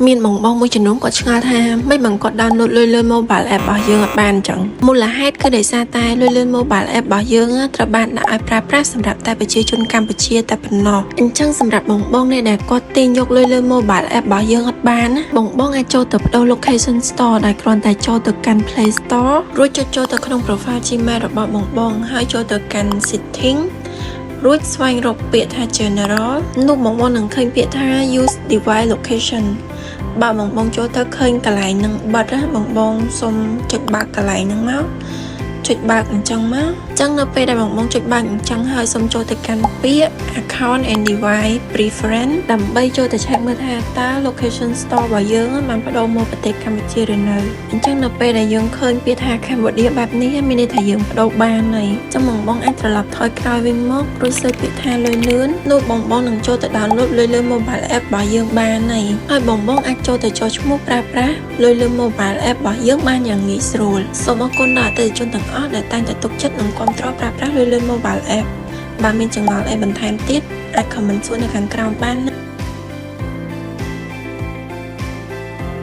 មានបងមួយចំនួនគាត់ឆ្ងល់ថាមិនbằngគាត់ download លុយ mobile app របស់យើងអត់បានអញ្ចឹងមូលហេតុគឺដោយសារតែលុយ mobile app របស់យើងត្រូវបានដាក់ឲ្យប្រើប្រាស់សម្រាប់តែប្រជាជនកម្ពុជាតែប៉ុណ្ណោះអញ្ចឹងសម្រាប់បងអ្នកដែលគាត់ទាញយកលុយ mobile app របស់យើងអត់បានបងអាចចូលទៅបដូរ location store ដែលគ្រាន់តែចូលទៅកាន់ Play Store រួចចូលទៅក្នុង profile Gmail របស់បងហើយចូលទៅកាន់ setting រួចស្វែងរកពាក្យថា general នោះបងនឹងឃើញពាក្យថា use device location បើបងចូលទៅឃើញកន្លែងនឹងបិទបងសុំចុចបើកកន្លែងហ្នឹងមកចុចបើកអញ្ចឹងមកអញ្ចឹងនៅពេលដែលបងចុចបើកអញ្ចឹងហើយសុំចូលទៅកាន់ពាក្យ account and device preference ដើម្បីចូលទៅឆែកមើលថាតើ location store របស់យើងបានបដូរមកប្រទេសកម្ពុជាឬនៅអញ្ចឹងនៅពេលដែលយើងឃើញពាក្យថា Cambodia បែបនេះមានន័យថាយើងបដូរបានហើយអញ្ចឹងបងអាចត្រឡប់ថយក្រោយវិញមករួចសេចពាក្យថាលុយលឿននោះបងនឹងចូលទៅ download លុយលឿន mobile app របស់យើងបានហើយបងអាចចូលទៅចុះឈ្មោះប្រើប្រាស់លុយលឿន mobile app របស់យើងបានយ៉ាងងាយស្រួលសូមអរគុណដល់អតិថិជនទាំងអស់ដែលតែងតែទុកចិត្តនិងគាំទ្រប្រើប្រាស់លុយលឿន mobile app បើមានចម្ងល់អីបន្ថែមទៀតអាច comment សួរនៅខាងក្រោមបានណា